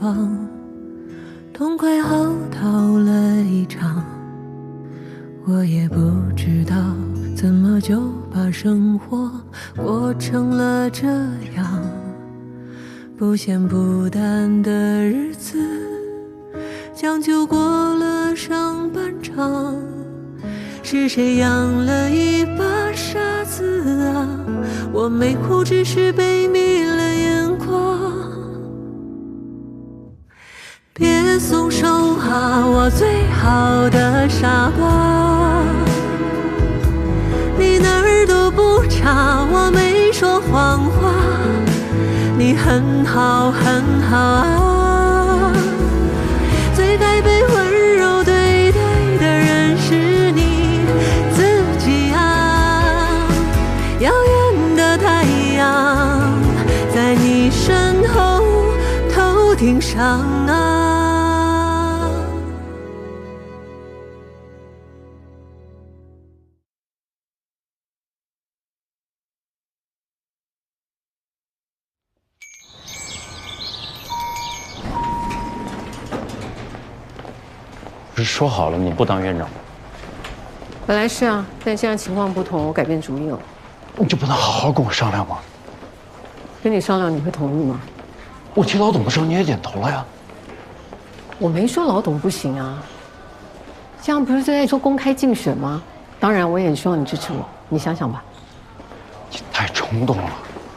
往，痛快嚎啕了一场。我也不知道怎么就把生活过成了这样，不咸不淡的日子将就过了上半场。是谁养了一把傻子啊？我没哭，只是被迷了眼眶。别松手啊，我最好的傻瓜，你哪儿都不差，我没说谎话，你很好很好啊。最该被温柔对待的人是你自己啊。遥远的太阳在你身后头顶上啊。不是说好了你不当院长吗？本来是啊，但现在情况不同，我改变主意了。你就不能好好跟我商量吗？跟你商量，你会同意吗？我提老董的时候你也点头了呀。我没说老董不行啊。这样不是在说公开竞选吗？当然，我也希望你支持我。你想想吧。你太冲动了，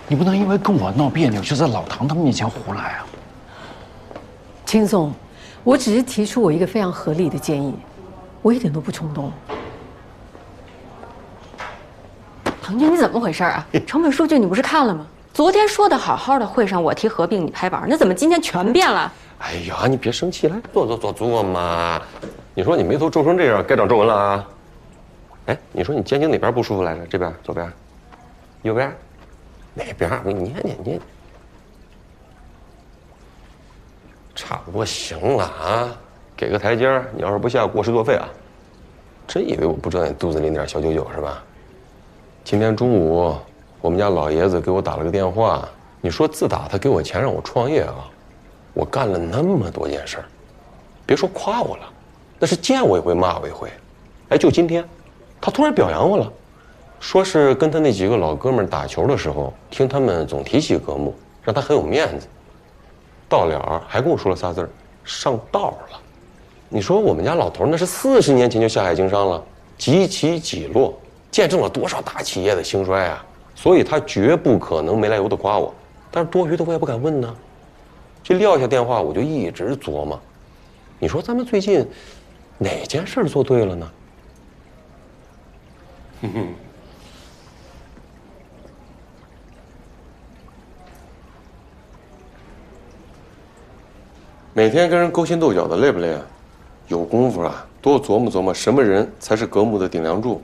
你不能因为跟我闹别扭就在老唐他们面前胡来啊。秦总，我只是提出我一个非常合理的建议，我一点都不冲动。唐军，你怎么回事啊？成本数据你不是看了吗？昨天说的好好的，会上我提合并，你拍板，那怎么今天全变了？哎呀，你别生气，来坐嘛。你说你眉头皱成这样，该长皱纹了啊？哎，你说你肩颈哪边不舒服来着？这边、左边、右边，哪边？我给你捏。差不多行了啊，给个台阶儿。你要是不下，过失作废啊！真以为我不知道你肚子里那点小九九是吧？今天中午，我们家老爷子给我打了个电话，你说自打他给我钱让我创业啊，我干了那么多件事儿，别说夸我了，那是见我一回骂我一回。哎，就今天，他突然表扬我了，说是跟他那几个老哥们打球的时候，听他们总提起格木，让他很有面子。到了还跟我说了仨字儿，上道了。你说我们家老头那是40年前就下海经商了，几起几落，见证了多少大企业的兴衰啊！所以他绝不可能没来由的夸我，但是多余的我也不敢问呢。这撂下电话我就一直琢磨，你说咱们最近哪件事做对了呢？每天跟人勾心斗角的累不累啊？有功夫啊，多琢磨琢磨什么人才是格木的顶梁柱。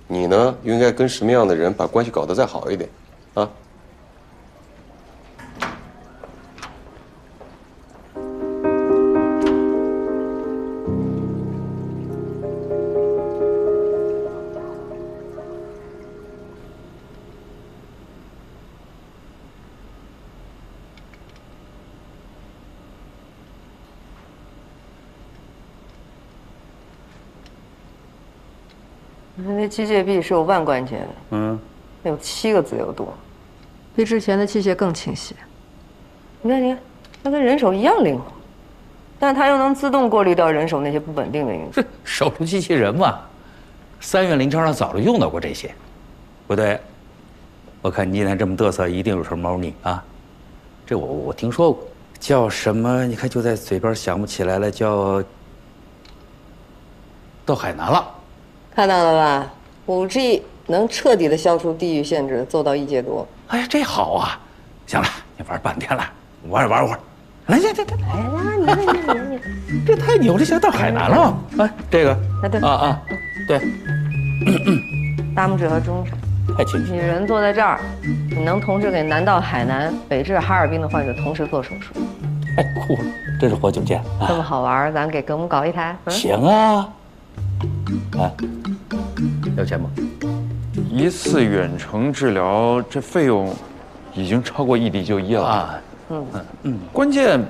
你呢，又应该跟什么样的人把关系搞得再好一点，啊？那机械臂是有万关节的，有7个自由度，比之前的器械更清晰。你看，它跟人手一样灵活，但它又能自动过滤掉人手那些不稳定的因素。手术机器人嘛，3元临床上早就用到过这些。不对，我看你今天这么嘚瑟，一定有什么猫腻啊！这我听说过，叫什么？你看就在嘴边想不起来了，叫到海南了。看到了吧？5G 能彻底的消除地域限制，做到1阶多。哎呀，这好啊！行了，你玩半天了，玩会儿。来，这，哎呀，你，这太牛了，现在到海南了。哎，这个，对对，大拇指和中指。太清楚。你人坐在这儿，你能同时给南到海南、北至哈尔滨的患者同时做手术。太酷了，真是活久见啊！这么好玩，咱给格木搞一台。行啊。啊，要钱吗？1次远程治疗，这费用已经超过异地就医了啊。关键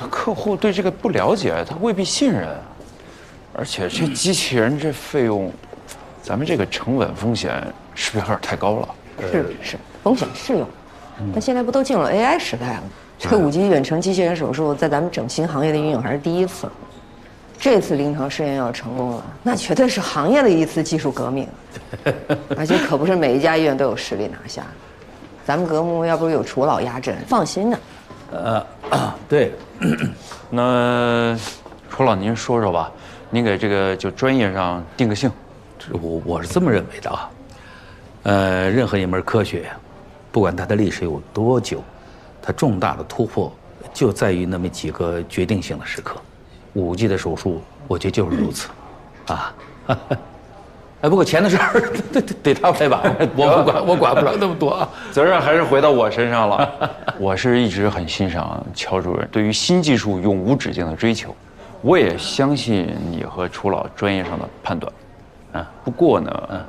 客户对这个不了解，他未必信任。而且这机器人这费用，咱们这个成本风险是不是有点太高了？是，风险是有，但现在不都进入 AI 时代了？这个5G 远程机器人手术在咱们整形行业的应用还是第一次。这次临床试验要成功了，那绝对是行业的一次技术革命，而且可不是每一家医院都有实力拿下。咱们格木要不是有楚老压阵，放心呢。对，那楚老您说说吧，您给这个就专业上定个性。我是这么认为的啊。任何一门科学，不管它的历史有多久，它重大的突破就在于那么几个决定性的时刻。5G 的手术，我觉得就是如此，啊。哎，不过钱的事儿得他来吧，我管不了那么多啊，责任还是回到我身上了。我是一直很欣赏乔主任对于新技术永无止境的追求，我也相信你和楚老专业上的判断。不过呢，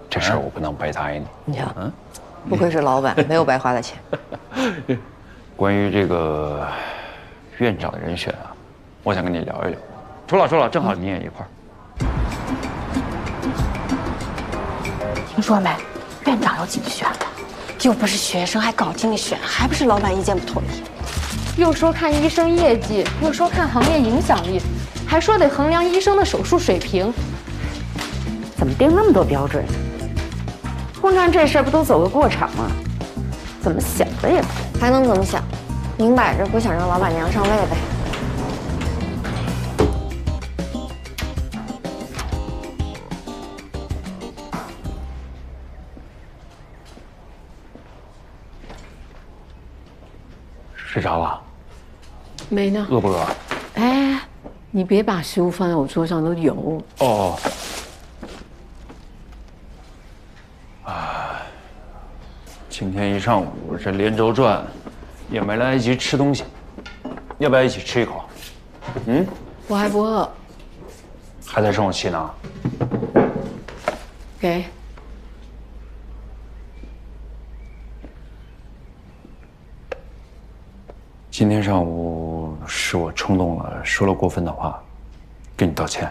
这事儿我不能白答应你。你看，不愧是老板，没有白花的钱。关于这个院长的人选啊，我想跟你聊一聊。楚老，正好你也一块儿。听说没？院长要竞选了，又不是学生，还搞竞选，还不是老板意见不统一？又说看医生业绩，又说看行业影响力，还说得衡量医生的手术水平。怎么定那么多标准？空战这事儿不都走个过场吗？怎么想的也不对。还能怎么想？明摆着不想让老板娘上位呗。睡着了？没呢。饿不饿？哎，你别把食物放在我桌上，都有。哦。今天一上午这连轴转，也没来得及吃东西，要不要一起吃一口？我还不饿。还在生我气呢？给。今天上午是我冲动了，说了过分的话，跟你道歉。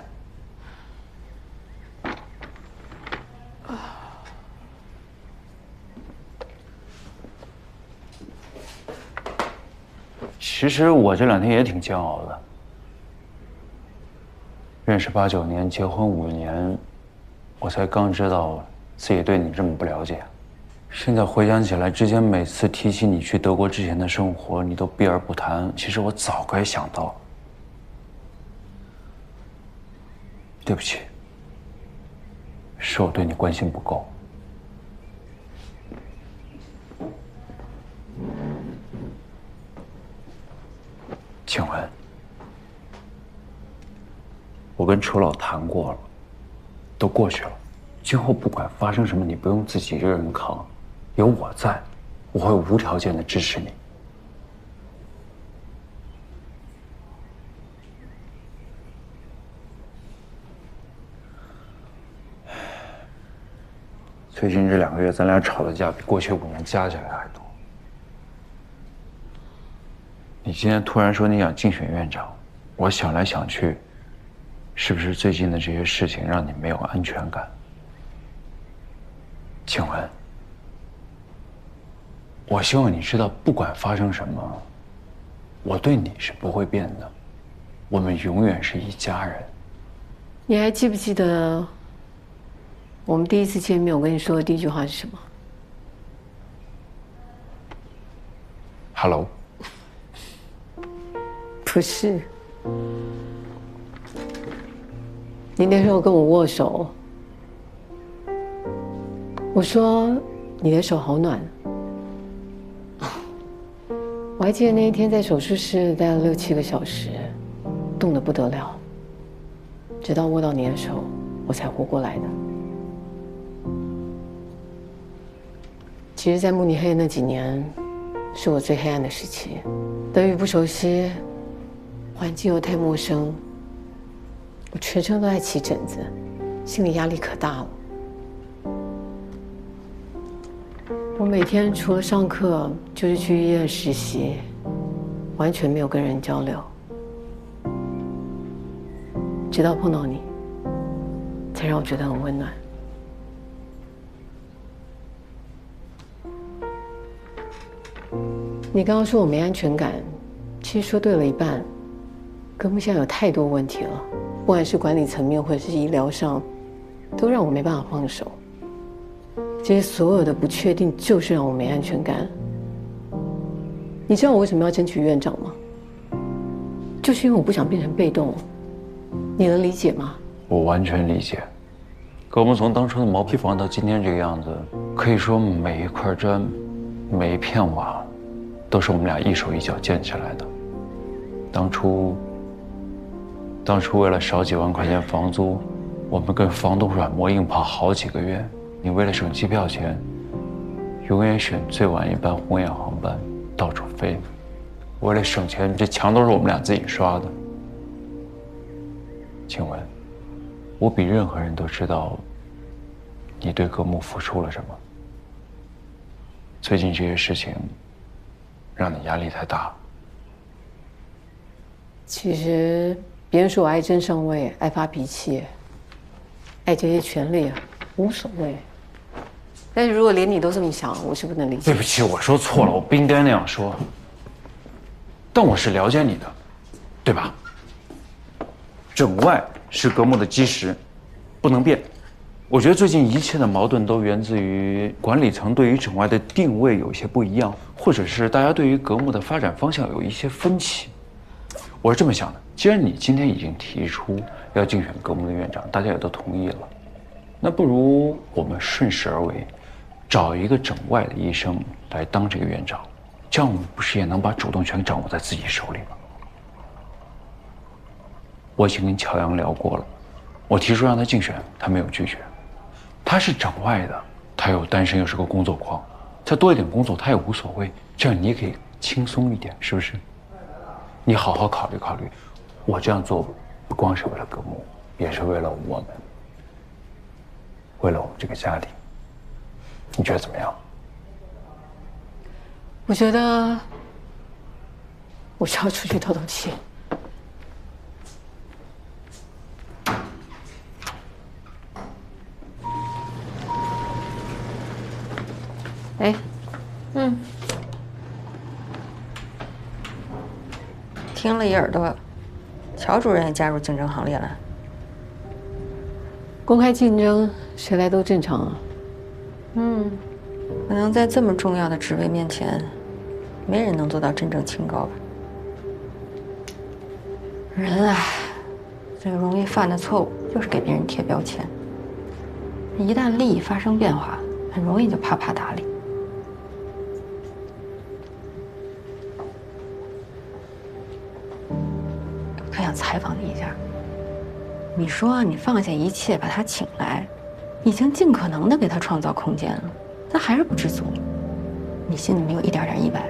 其实我这2天也挺煎熬的。认识8、9年，结婚5年，我才刚知道自己对你这么不了解。现在回想起来，之前每次提起你去德国之前的生活，你都避而不谈。其实我早该想到。对不起，是我对你关心不够。请问，我跟楚老谈过了，都过去了。今后不管发生什么，你不用自己一个人扛，有我在，我会无条件的支持你。最近这2个月，咱俩吵的架比过去5年加起来还多。你今天突然说你想竞选院长，我想来想去，是不是最近的这些事情让你没有安全感？请问，我希望你知道，不管发生什么，我对你是不会变的，我们永远是一家人。你还记不记得我们第一次见面，我跟你说的第一句话是什么 ？Hello。不是，你那时候跟我握手，我说你的手好暖。我还记得那一天在手术室待了6、7个小时，冻得不得了，直到握到你的手，我才活过来的。其实，在慕尼黑那几年，是我最黑暗的时期，德语不熟悉。环境又太陌生，我全身都在起疹子，心理压力可大了。我每天除了上课就是去医院实习，完全没有跟人交流，直到碰到你，才让我觉得很温暖。你刚刚说我没安全感，其实说对了一半。根本现在有太多问题了，不管是管理层面或者是医疗上，都让我没办法放手。这些所有的不确定，就是让我没安全感。你知道我为什么要争取院长吗？就是因为我不想变成被动。你能理解吗？我完全理解。可我们从当初的毛坯房到今天这个样子，可以说每一块砖、每一片瓦，都是我们俩一手一脚建起来的。当初为了少几万块钱房租，我们跟房东软磨硬泡好几个月。你为了省机票钱，永远选最晚一班红眼航班，到处飞。为了省钱，这墙都是我们俩自己刷的。请问，我比任何人都知道你对格木付出了什么。最近这些事情让你压力太大。其实别人说我爱争上位，爱发脾气，爱这些权利，无所谓。但是如果连你都这么想，我是不能理解。对不起，我说错了，我不应该那样说。但我是了解你的，对吧？整外是格木的基石，不能变。我觉得最近一切的矛盾都源自于管理层对于整外的定位有一些不一样，或者是大家对于格木的发展方向有一些分歧。我是这么想的，既然你今天已经提出要竞选格木的院长，大家也都同意了，那不如我们顺势而为，找一个整外的医生来当这个院长，这样我们不是也能把主动权掌握在自己手里吗？我已经跟乔阳聊过了，我提出让他竞选，他没有拒绝。他是整外的，他又单身又是个工作狂，再多一点工作他也无所谓，这样你也可以轻松一点，是不是？你好好考虑考虑，我这样做不光是为了格木，也是为了我们，为了我们这个家庭。你觉得怎么样？我觉得我需要出去透透气。哎，听了一耳朵，乔主任也加入竞争行列了。公开竞争，谁来都正常啊。可能在这么重要的职位面前，没人能做到真正清高吧。人啊，最容易犯的错误就是给别人贴标签。一旦利益发生变化，很容易就啪啪打脸。他想采访你一下，你说你放下一切把他请来，已经尽可能的给他创造空间了，他还是不知足，你心里没有一点点意外？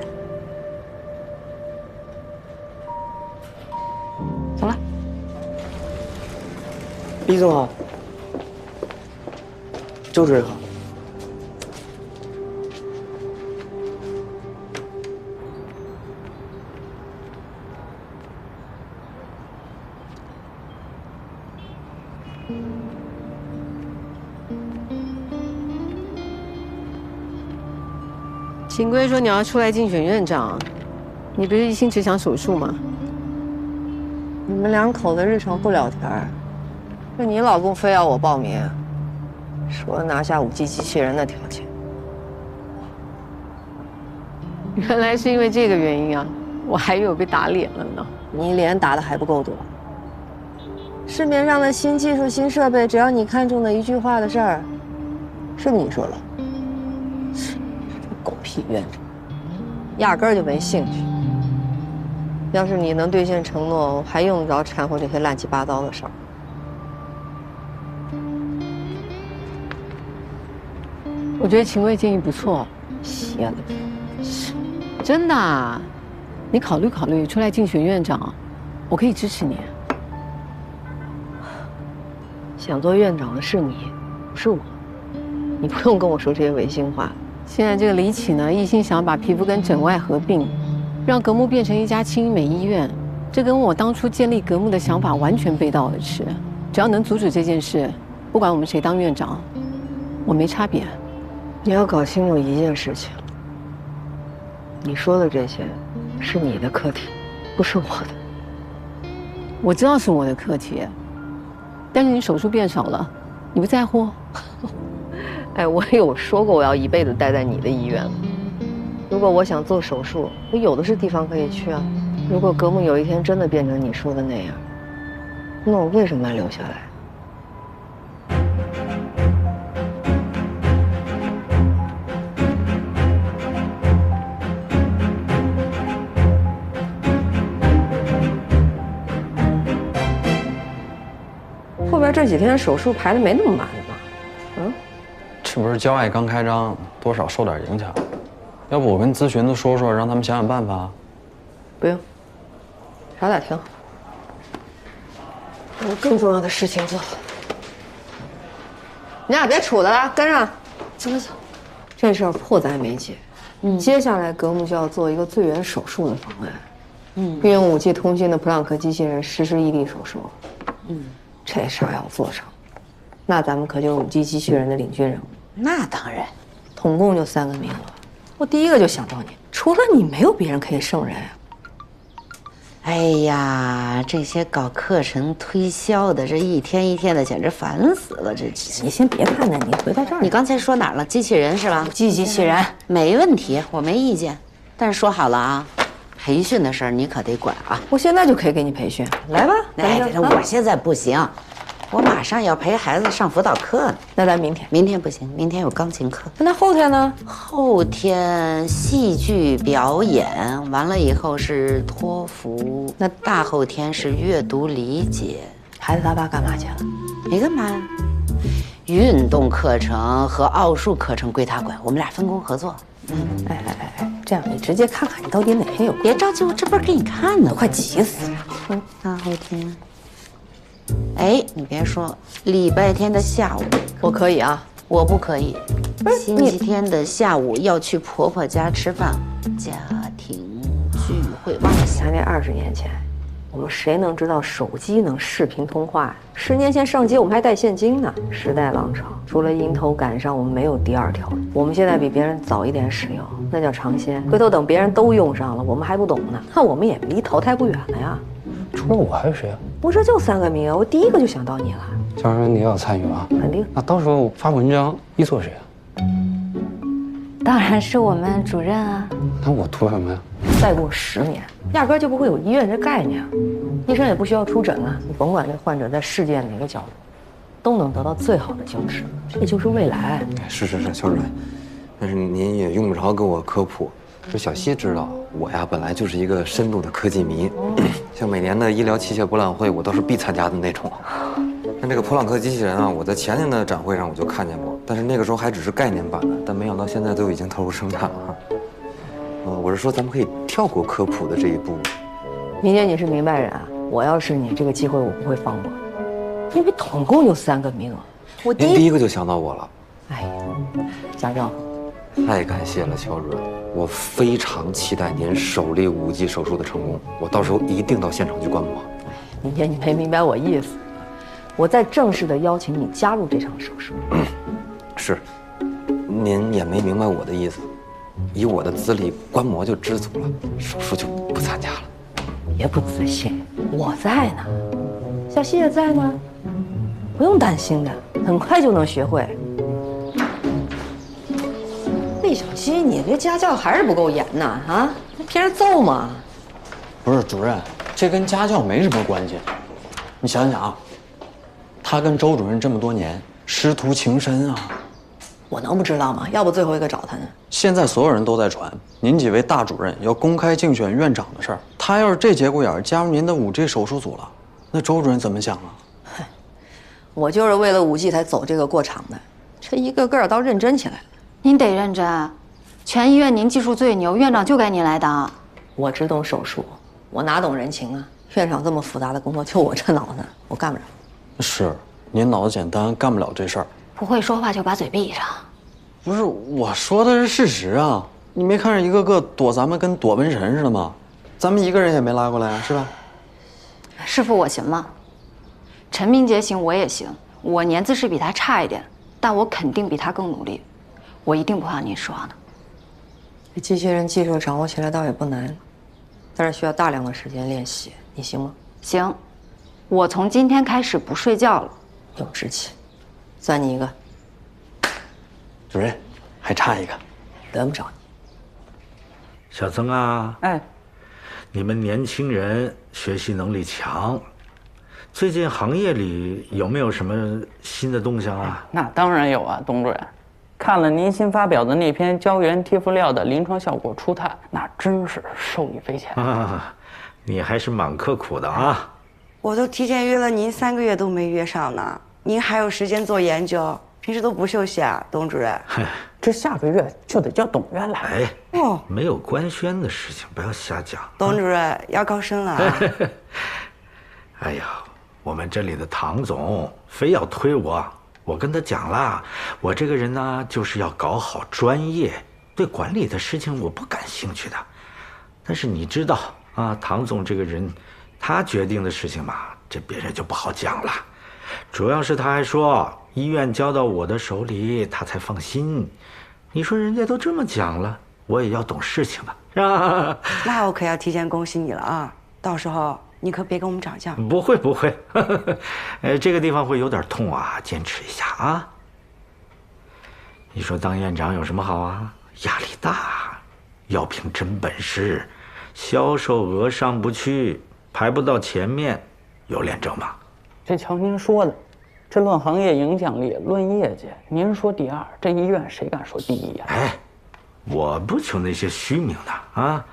走了。李总好，周主任好。秦归说你要出来竞选院长，你不是一心只想手术吗？你们两口子日常不聊天，就你老公非要我报名，说拿下5G 机器人的条件。原来是因为这个原因啊，我还以为我被打脸了呢。你脸打的还不够多。市面上的新技术、新设备，只要你看中的一句话的事儿，是你说了。狗屁院长，压根儿就没兴趣。要是你能兑现承诺，我还用得着掺和这些乱七八糟的事儿？我觉得秦归建议不错，邪了，是真的啊。你考虑考虑，出来竞选院长，我可以支持你。想做院长的是你，不是我。你不用跟我说这些违心话。现在这个李启呢，一心想把皮肤跟整外合并，让格木变成一家轻医美医院，这跟我当初建立格木的想法完全背道而驰。只要能阻止这件事，不管我们谁当院长，我没差别。你要搞清楚一件事情，你说的这些是你的课题，不是我的。我知道是我的课题，但是你手术变少了，你不在乎？哎，我有说过我要一辈子待在你的医院吗？如果我想做手术，我有的是地方可以去啊。如果格木有一天真的变成你说的那样，那我为什么要留下来？后边这几天手术排的没那么满吧？嗯，这不是交爱刚开张，多少受点影响。要不我跟咨询的说说，让他们想想办法。不用，少点挺好。有更重要的事情做。你俩别杵了，跟上。走走走。这事儿迫在眉睫。接下来格木就要做一个最远手术的方案。运用5G 通信的普朗克机器人实施异地手术。这事儿要做成，那咱们可就是5G 机器人的领军人物。那当然，统共就3个名额，我第一个就想到你，除了你没有别人可以胜任啊。哎呀，这些搞课程推销的，这一天一天的，简直烦死了。这你先别看着你回到这儿，你刚才说哪儿了？机器人是吧？5G 机器人没问题，我没意见。但是说好了啊，培训的事儿你可得管啊。我现在就可以给你培训，来吧。哎，我现在不行，我马上要陪孩子上辅导课呢。那咱明天？明天不行，明天有钢琴课。那后天呢？后天戏剧表演，完了以后是托福，那大后天是阅读理解。孩子他爸干嘛去了？没干嘛呀？运动课程和奥数课程归他管，我们俩分工合作。哎，这样你直接看看你到底哪天有空。别着急，我这不是给你看呢，快急死了。大后天。哎，你别说，礼拜天的下午我可以啊，我不可以。星期天的下午要去婆婆家吃饭，家庭聚会。忘了想那20年前，我们谁能知道手机能视频通话呀？10年前上街我们还带现金呢。时代浪潮，除了迎头赶上，我们没有第二条路。我们现在比别人早一点使用，那叫尝鲜。回头等别人都用上了，我们还不懂呢，那我们也离淘汰不远了呀。除了我还有谁啊？我这就3个名额，我第一个就想到你了。教授，你也要参与啊？肯定。那到时候发文章依托谁啊？当然是我们主任啊。那我图什么呀？再过10年，压根就不会有医院这概念，医生也不需要出诊了。你甭管这患者在世界哪个角落，都能得到最好的救治，这就是未来。是，邱主任，但是您也用不着跟我科普。这小西知道，我呀本来就是一个深度的科技迷，像每年的医疗器械博览会，我都是必参加的那种。但这个普朗克机器人啊，我在前年的展会上我就看见过，但是那个时候还只是概念版的，但没想到现在都已经投入生产了。我是说，咱们可以跳过科普的这一步。明姐，你是明白人啊，我要是你，这个机会我不会放过，因为统共就3个名额，我您第一个就想到我了。哎呀，家政。太感谢了，邱主任，我非常期待您首例5G 手术的成功，我到时候一定到现场去观摩。明天你没明白我意思，我在正式的邀请你加入这场手术。是，您也没明白我的意思，以我的资历，观摩就知足了，手术就不参加了。别不自信，我在呢，小西也在呢，不用担心的，很快就能学会。魏小西，你这家教还是不够严呐！啊，偏着揍嘛？不是主任，这跟家教没什么关系。你想想啊，他跟周主任这么多年，师徒情深啊。我能不知道吗？要不最后一个找他呢？现在所有人都在传您几位大主任要公开竞选院长的事儿。他要是这节骨眼加入您的5G 手术组了，那周主任怎么想啊？我就是为了5G才走这个过场的，这一个个倒认真起来了。您得认真，全医院您技术最牛，院长就该您来当。我只懂手术，我哪懂人情啊？院长这么复杂的工作，就我这脑子，我干不了。是，您脑子简单，干不了这事儿。不会说话就把嘴闭上。不是，我说的是事实啊。你没看着一个个躲咱们跟躲瘟神似的吗？咱们一个人也没拉过来啊，是吧？师傅，我行吗？陈明杰行，我也行。我年资是比他差一点，但我肯定比他更努力。我一定不怕您失望的。这机器人技术掌握起来倒也不难，但是需要大量的时间练习。你行吗？行，我从今天开始不睡觉了。有志气，算你一个。主任，还差一个，轮不着你。小曾啊，哎，你们年轻人学习能力强，最近行业里有没有什么新的动向啊？那当然有啊，董主任。看了您新发表的那篇胶原贴敷料的临床效果初探，那真是受益匪浅啊！你还是蛮刻苦的啊！我都提前约了您3个月都没约上呢，您还有时间做研究，平时都不休息啊，董主任。这下个月就得叫董院来。哎，没有官宣的事情不要瞎讲。董主任要高升了啊！哎呀，我们这里的唐总非要推我跟他讲了，我这个人呢就是要搞好专业，对管理的事情我不感兴趣的。但是你知道啊，唐总这个人，他决定的事情嘛，这别人就不好讲了。主要是他还说医院交到我的手里，他才放心。你说人家都这么讲了，我也要懂事情了，是吧？那我可要提前恭喜你了啊！到时候你可别跟我们涨价。不会，这个地方会有点痛啊，坚持一下啊。你说当院长有什么好啊？压力大，要凭真本事，销售额上不去，排不到前面，有脸挣吗？这瞧您说的，这论行业影响力，论业绩，您说第二，这医院谁敢说第一呀？哎，我不求那些虚名的啊，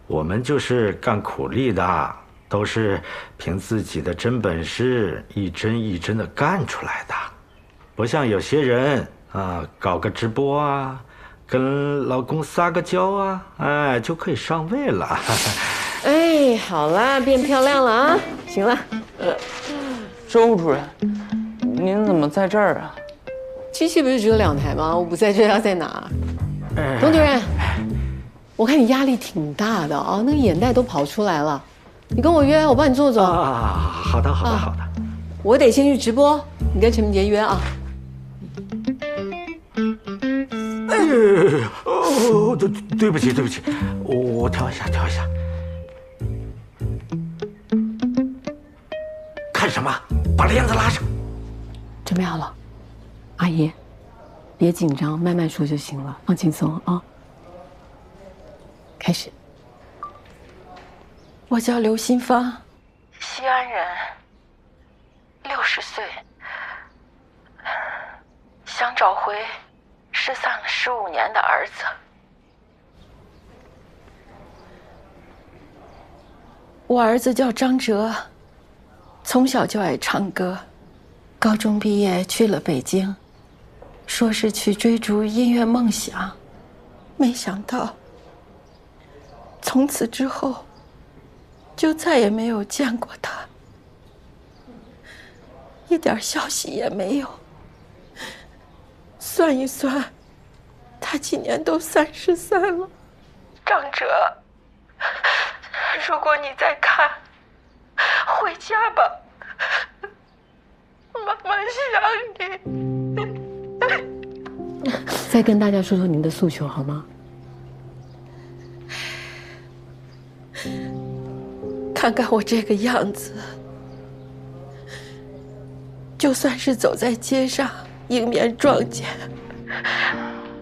我们就是干苦力的，都是凭自己的真本事，一针一针的干出来的，不像有些人啊，搞个直播啊，跟老公撒个娇啊，哎，就可以上位了。哎，好啦，变漂亮了啊，行了。周主任，您怎么在这儿啊？机器不是只有2台吗？我不在这要在哪？董主任，我看你压力挺大的啊，那个眼袋都跑出来了。你跟我约，我帮你做做。好的。我得先去直播，你跟陈明杰约啊。对不起，我调一下。看什么？把帘子拉上。准备好了，阿姨，别紧张，慢慢说就行了，放轻松啊。开始。我叫刘新芳，西安人，60岁，想找回失散了15年的儿子。我儿子叫张哲，从小就爱唱歌，高中毕业去了北京，说是去追逐音乐梦想，没想到从此之后就再也没有见过他，一点消息也没有。算一算，他今年都33了。张哲，如果你在看，回家吧，妈妈想你。再跟大家说说您的诉求好吗？看看我这个样子，就算是走在街上迎面撞见，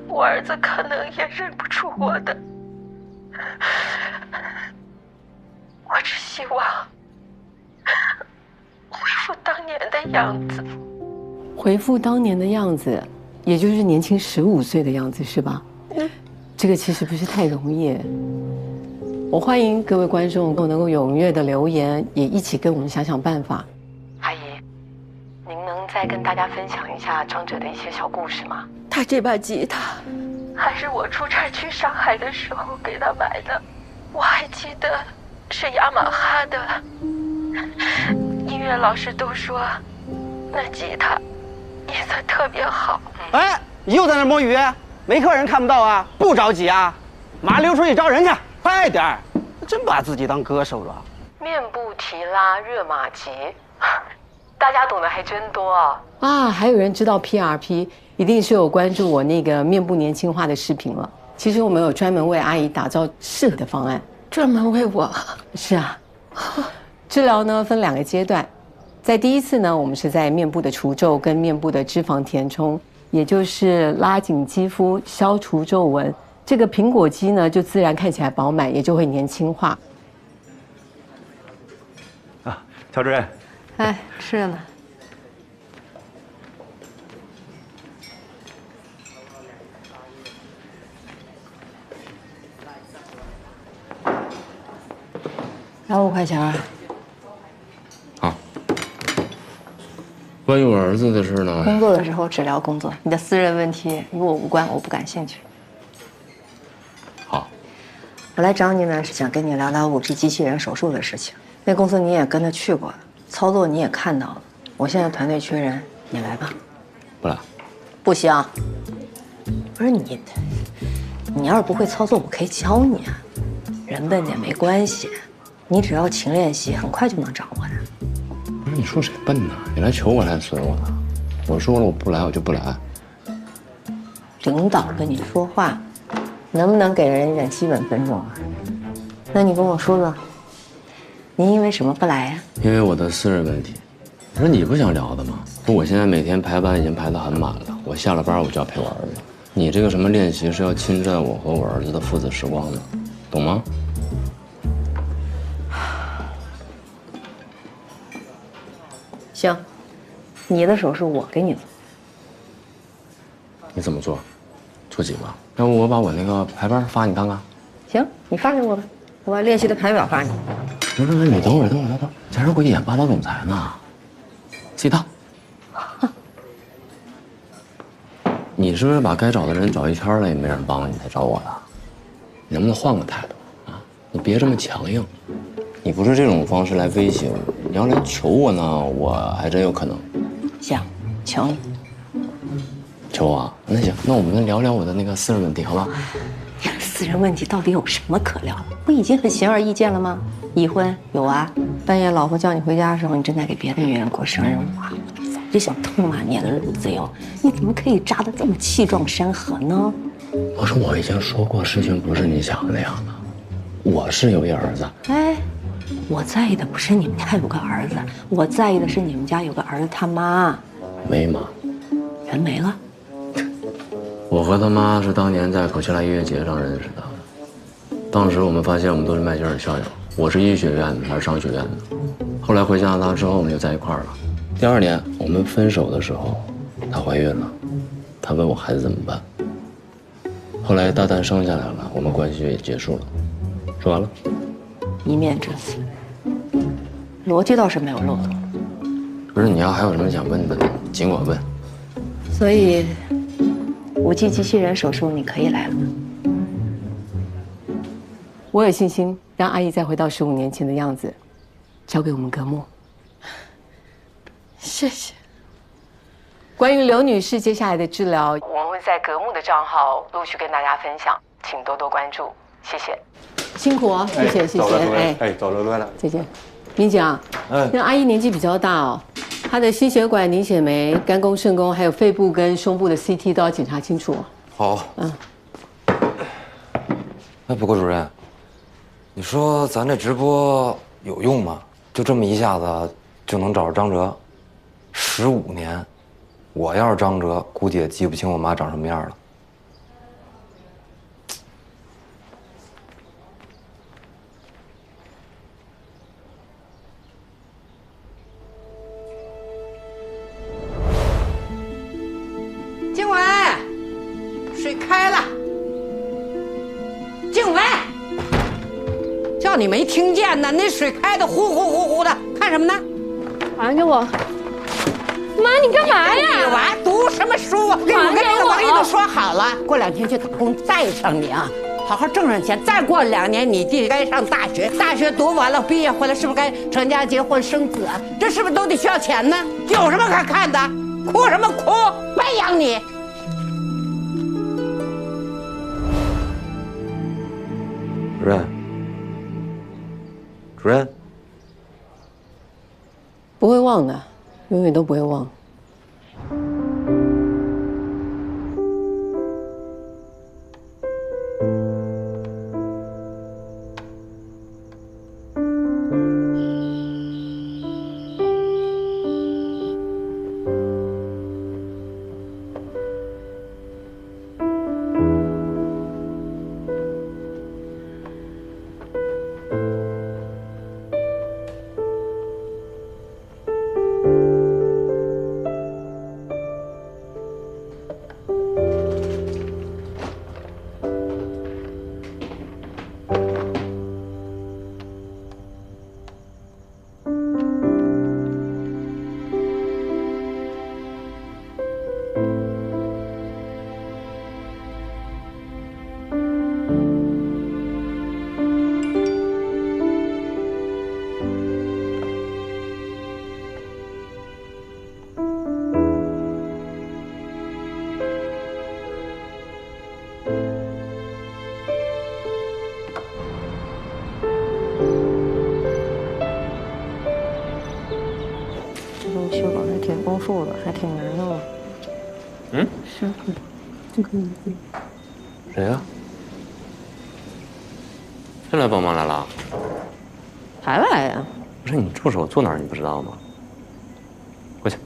我儿子可能也认不出我的。我只希望恢复当年的样子。回复当年的样子，也就是年轻15岁的样子，是吧？这个其实不是太容易。我欢迎各位观众能够踊跃的留言，也一起跟我们想想办法。阿姨，您能再跟大家分享一下张哲的一些小故事吗？他这把吉他还是我出差去上海的时候给他买的，我还记得是雅马哈的。音乐老师都说那吉他音色特别好。哎，你又在那摸鱼？没客人看不到啊？不着急啊？马溜出去找人去，快点儿！真把自己当歌手了。面部提拉热玛吉，大家懂得还真多啊！还有人知道 PRP， 一定是有关注我那个面部年轻化的视频了。其实我们有专门为阿姨打造适合的方案，专门为我。是啊，治疗呢分2个阶段，在第一次呢，我们是在面部的除皱跟面部的脂肪填充，也就是拉紧肌肤、消除皱纹。这个苹果肌呢，就自然看起来饱满，也就会年轻化。啊，乔主任。哎，吃呢。来5块钱。好。关于我儿子的事呢？工作的时候只聊工作，你的私人问题与我无关，我不感兴趣。好。我来找你呢，是想跟你聊聊5G 机器人手术的事情。那公司你也跟着去过了，操作你也看到了。我现在团队缺人，你来吧。不来。不行。不是你，你要是不会操作，我可以教你啊。人笨点没关系，你只要勤练习，很快就能掌握的。不是你说谁笨呢？你来求我来损我呢？我说了我不来，我就不来。领导跟你说话，能不能给人一点基本尊重啊？那你跟我说说，您因为什么不来呀？因为我的私人问题。不是你不想聊的吗？说我现在每天排班已经排得很满了，我下了班我就要陪我儿子。你这个什么练习是要侵占我和我儿子的父子时光的，懂吗？行，你的手术我给你做。你怎么做？做几个？要不我把我那个排班发你看看？行，你发给我吧，我把练习的排表发你。不是，你等会儿，在这儿给我演霸道总裁呢，自己套。你是不是把该找的人找一圈了，也没人帮你才找我的？你能不能换个态度啊？你别这么强硬，你不是这种方式来威胁我，你要来求我呢，我还真有可能。行，求你。求我啊？那行，那我们聊聊我的那个私人问题，好吧？私人问题到底有什么可聊的？不已经很显而易见了吗？已婚有啊，半夜老婆叫你回家的时候，你正在给别的女人过生日花，早就想痛骂你的路子哟！你怎么可以扎得这么气壮山河呢？我说我已经说过，事情不是你想的那样的。我是有一儿子。哎，我在意的不是你们家有个儿子，我在意的是你们家有个儿子他妈。没妈，人没了。我和他妈是当年在口希腊音乐节上认识的。当时我们发现我们都是麦吉尔校友，我是医学院的，他是商学院的。后来回加拿大之后，我们就在一块儿了。第2年我们分手的时候，她怀孕了，她问我孩子怎么办。后来大蛋生下来了，我们关系就也结束了。说完了。一面之词，逻辑倒是没有漏洞。不是，你要还有什么想问的，尽管问。所以，5G 机器人手术你可以来了。我有信心让阿姨再回到15年前的样子，交给我们格木。谢谢。关于刘女士接下来的治疗，我们会在格木的账号陆续跟大家分享，请多多关注，谢谢。辛苦哦，谢谢谢谢。哎，走了了。再见。民警啊，那阿姨年纪比较大哦，她的心血管、凝血酶、肝功、肾功，还有肺部跟胸部的 CT 都要检查清楚。好。哎，不过主任，你说咱这直播有用吗？就这么一下子就能找着张哲？15年，我要是张哲，估计也记不清我妈长什么样了。静伟，水开了。静伟，叫你没听见呢？那水开的呼呼呼呼的，看什么呢？还给我！妈，你干嘛呀？你娃读什么书啊？我跟那个王姨都说好了，过2天去打工带上你啊，好好挣上钱。再过2年你弟该上大学，大学读完了毕业回来，是不是该成家结婚生子啊？这是不是都得需要钱呢？有什么可看的？哭什么哭？白养你！主任，主任，不会忘的，永远都不会忘。血管还挺丰富的，还挺难的嘛。嗯，是，这个名字。谁呀？谁来帮忙来了？还来呀？不是你助手坐哪儿你不知道吗？过去。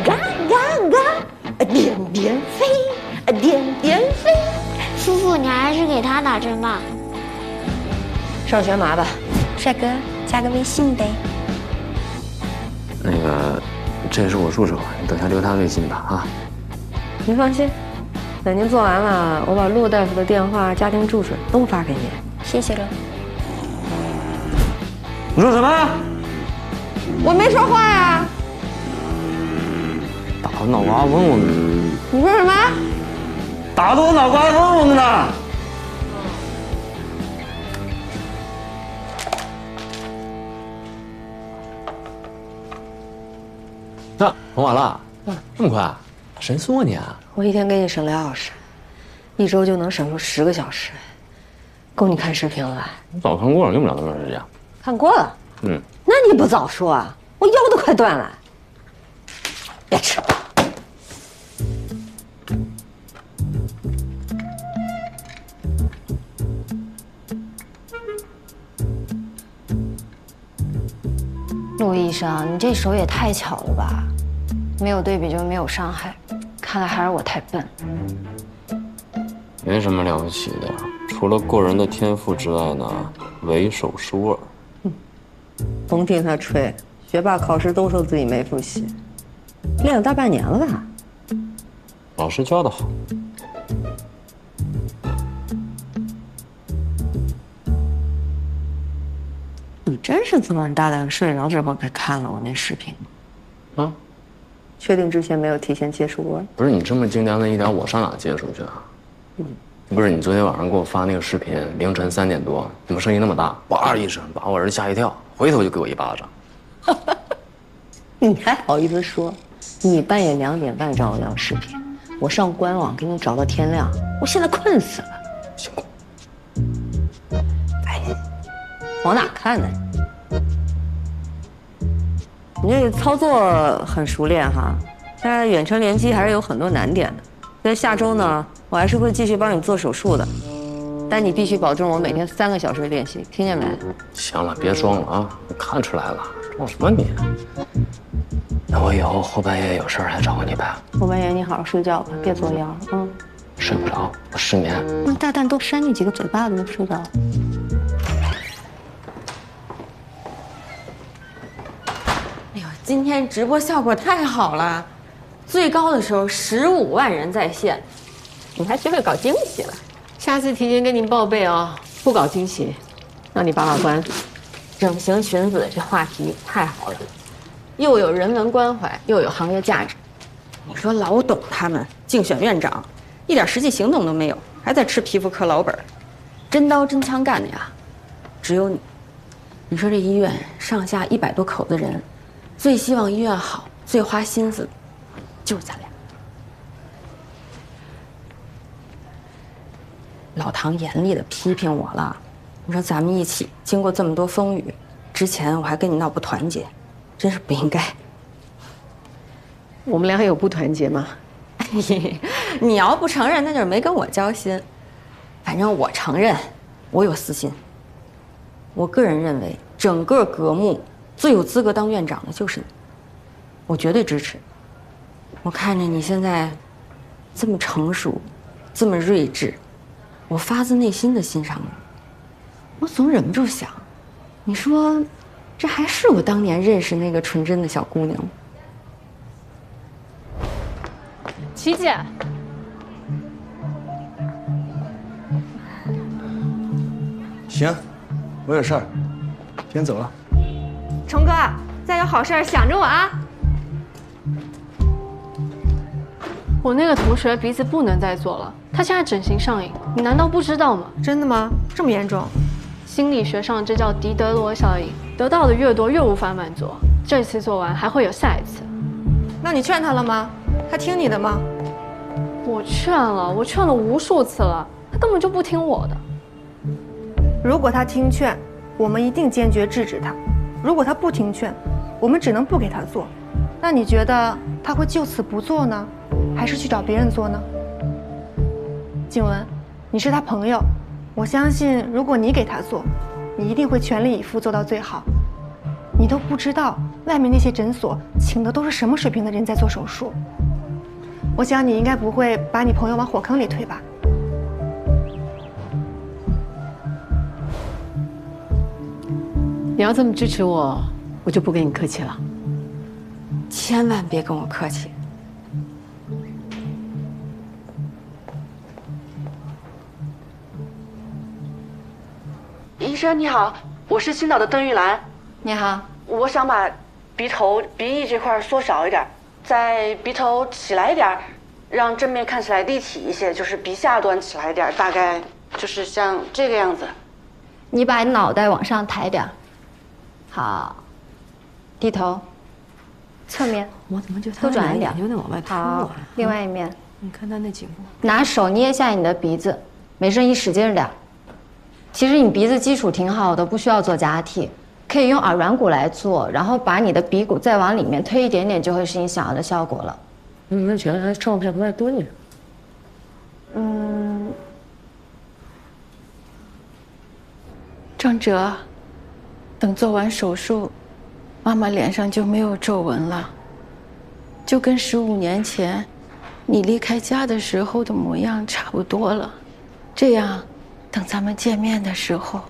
嘎嘎嘎，点点飞，点点飞。叔叔，你还是给他打针吧。上学麻吧。帅哥，加个微信呗。那个，这是我助手，你等下留他微信吧啊。您放心，等您做完了，我把陆大夫的电话、家庭住址都发给您。谢谢了。你说什么？我没说话呀。打我脑瓜嗡嗡的。你说什么？打得我脑瓜嗡嗡的呢。那很晚了，这么快？神速啊你啊！我一天给你省2小时，1周就能省出10个小时，够你看视频了吧？我早看过了，用不了那么长时间。看过了。嗯。那你不早说啊！我腰都快断了。别吃。陆医生，你这手也太巧了吧！没有对比就没有伤害，看来还是我太笨。没什么了不起的，除了过人的天赋之外呢，为手熟耳。甭听他吹，学霸考试都说自己没复习，练了大半年了吧？老师教的好。你真是这么大胆睡着之后才看了我那视频啊？确定之前没有提前接触过？不是你这么精良的医疗，我上哪接触去啊？不是你昨天晚上给我发那个视频，凌晨3点多，怎么声音那么大？哇一声把我儿子吓一跳，回头就给我一巴掌。你还好意思说？你半夜2点半找我要视频，我上官网给你找到天亮，我现在困死了。辛苦。哎，往哪看呢？你这操作很熟练哈，但是远程联机还是有很多难点的。在下周呢，我还是会继续帮你做手术的，但你必须保证我每天3个小时练习，听见没？行了，别装了啊！我看出来了，装什么你？那我以后后半夜有事儿还找你呗。后半夜你好好睡觉吧，别作妖啊！睡不着，我失眠。那大蛋多扇你几个嘴巴子就睡着了。哎呦，今天直播效果太好了，最高的时候15万人在线，你还学会搞惊喜了。下次提前跟您报备啊，不搞惊喜，让你把关。整形裙子这话题太好了，又有人文关怀，又有行业价值。你说老董他们竞选院长，一点实际行动都没有，还在吃皮肤科老本，真刀真枪干的呀。只有你。你说这医院上下100多口子人，最希望医院好、最花心思的，就是咱俩。老唐严厉的批评我了，你说咱们一起经过这么多风雨，之前我还跟你闹不团结，真是不应该。我们俩有不团结吗？你要不承认，那就是没跟我交心。反正我承认，我有私心。我个人认为，整个革木最有资格当院长的就是你，我绝对支持。我看着你现在这么成熟，这么睿智，我发自内心的欣赏你。我总忍不住想，你说，这还是我当年认识那个纯真的小姑娘吗？琪姐，行，我有事儿，先走了。崇哥，再有好事儿想着我啊！我那个同学鼻子不能再做了，他现在整形上瘾，你难道不知道吗？真的吗？这么严重？心理学上这叫狄德罗效应，得到的越多越无法满足，这次做完还会有下一次。那你劝他了吗？他听你的吗？我劝了无数次了，他根本就不听我的。如果他听劝，我们一定坚决制止他；如果他不听劝，我们只能不给他做。那你觉得他会就此不做呢，还是去找别人做呢？静雯，你是他朋友，我相信如果你给他做，你一定会全力以赴做到最好。你都不知道外面那些诊所请的都是什么水平的人在做手术。我想你应该不会把你朋友往火坑里推吧？你要这么支持我，我就不跟你客气了。千万别跟我客气。医生你好，我是青岛的邓玉兰。你好，我想把鼻头、鼻翼这块缩小一点，在鼻头起来一点，让正面看起来立体一些，就是鼻下端起来一点，大概就是像这个样子。你把脑袋往上抬点。好，低头，侧面。我怎么觉得多转一点，有点往外凸好，另外一面。你看他那颈部。拿手捏一下你的鼻子，没声音，使劲点。其实你鼻子基础挺好的，不需要做假体，可以用耳软骨来做，然后把你的鼻骨再往里面推一点点，就会是你想要的效果了。那觉得还状态不太对呢。张哲，等做完手术，妈妈脸上就没有皱纹了，就跟15年前你离开家的时候的模样差不多了。这样，等咱们见面的时候，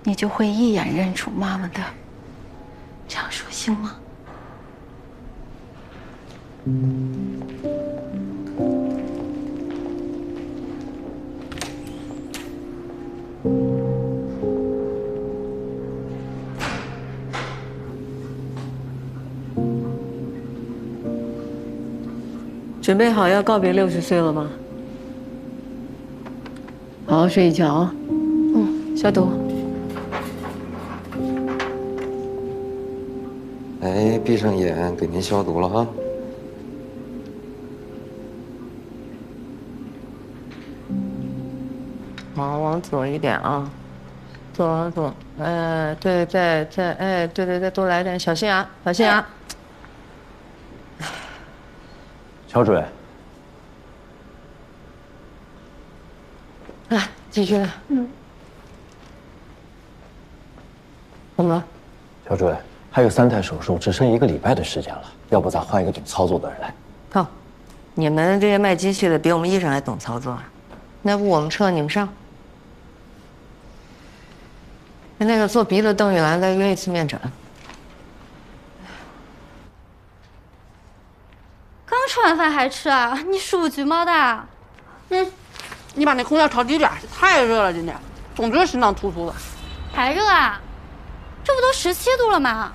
你就会一眼认出妈妈的。这样说行吗？准备好要告别60岁了吗？好好睡一觉啊。消毒。哎，闭上眼，给您消毒了哈。好，往左一点啊，左，对，再，对，多来点，小心啊，小心啊。乔主任，来，继续来。怎么了？乔主任，还有3台手术，只剩1个礼拜的时间了，要不咱换一个懂操作的人来？靠，你们这些卖机器的比我们医生还懂操作啊？那不我们撤，你们上。跟那个做鼻的邓玉兰再约一次面诊。刚吃完饭还吃啊？你属橘猫的？你把那空调调低点，太热了，今天总觉得心脏突突的。还热啊？这不都17度了吗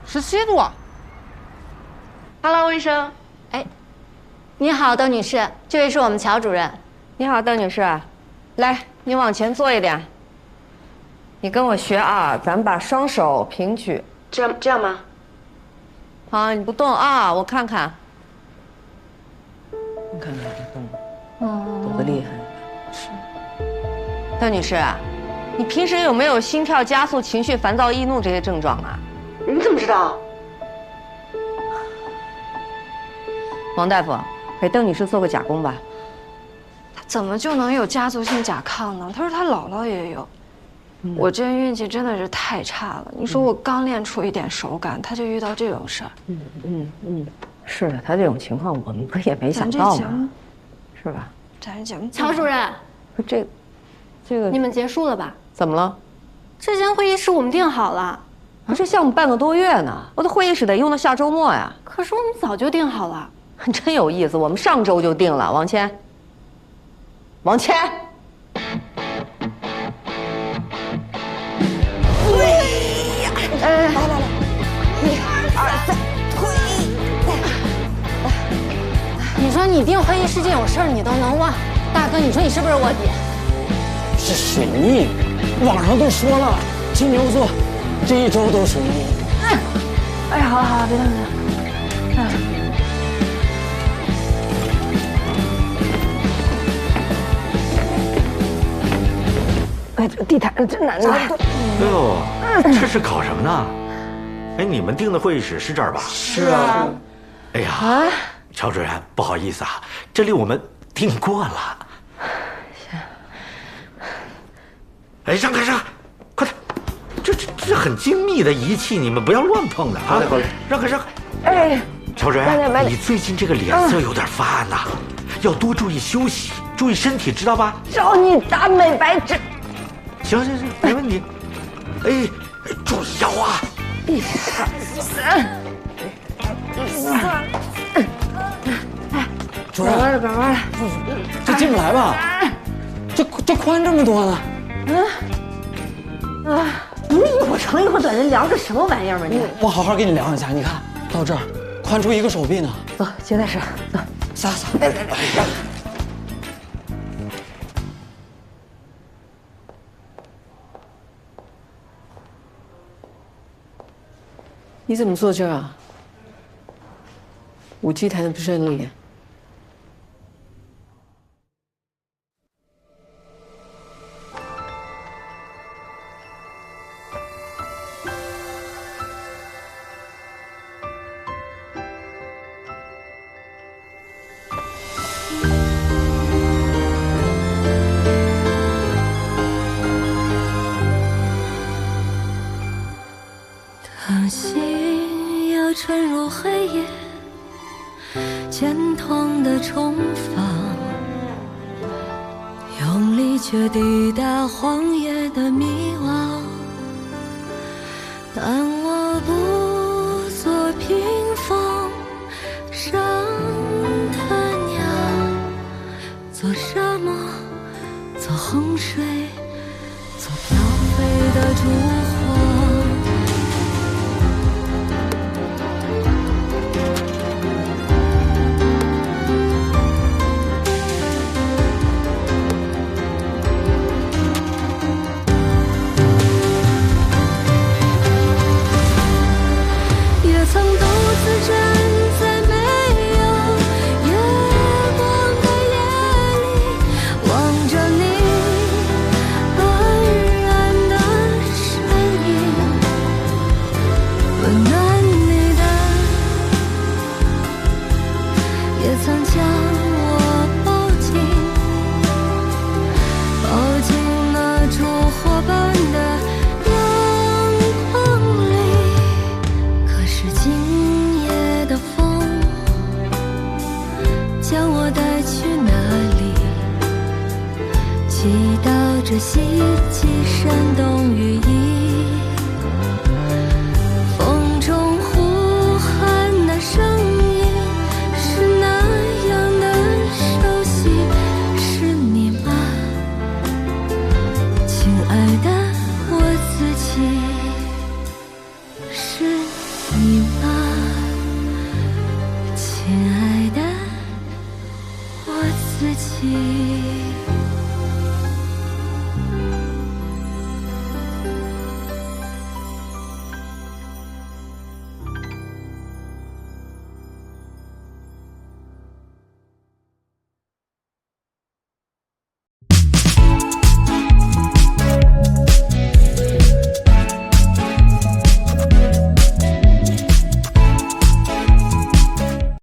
？17度。Hello， 医生。哎，你好，邓女士，这位是我们乔主任。你好，邓女士，来，你往前坐一点。你跟我学啊，咱们把双手平举，这样吗？好，你不动啊，我看看。你看看这动，抖得厉害。是。段女士，你平时有没有心跳加速、情绪烦躁、易怒这些症状啊？你怎么知道？王大夫，给邓女士做个甲功吧。他怎么就能有家族性甲亢呢？他说他姥姥也有。我这运气真的是太差了。你说我刚练出一点手感，他就遇到这种事儿。是的，他这种情况我们不也没想到吗？是吧？咱这节目，曹主任，这个你们结束了吧？怎么了？这间会议室我们定好了。啊，这项目半个多月呢，我的会议室得用到下周末呀。可是我们早就定好了。真有意思，我们上周就定了。王谦，王谦。来，1、2、3，推。你说你定会议室这种事儿你都能忘，大哥，你说你是不是卧底？是水逆，网上都说了，金牛座这一周都水逆。哎呀，好，别动，哎，地毯真难拿。哎呦，这是搞什么呢？哎，你们订的会议室是这儿吧？是啊。哎呀，乔主任，不好意思啊，这里我们订过了。哎，让开，快点！这很精密的仪器，你们不要乱碰的啊！让开！哎，乔主任，你最近这个脸色有点发暗呐，要多注意休息，注意身体，知道吧？找你打美白针。行，没问题。哎，注意腰啊！1、2、3，主任，赶快，这进不来吧？这宽这么多呢？你一会儿长一会儿短，人量个什么玩意儿嘛你？我好好给你量一下，你看到这儿，宽出一个手臂呢。走，接待室，走，撒。你怎么坐这儿啊？5G 谈的不顺利。当心要沉入黑夜，渐痛的重放，用力却抵达荒野的迷惘。但我不做屏风上的鸟，做沙漠，做洪水，做飘飞的烛火。这希冀山洞羽翼，风中呼喊的声音是那样的熟悉，是你吗，亲爱的我自己，是你吗，亲爱的我自己。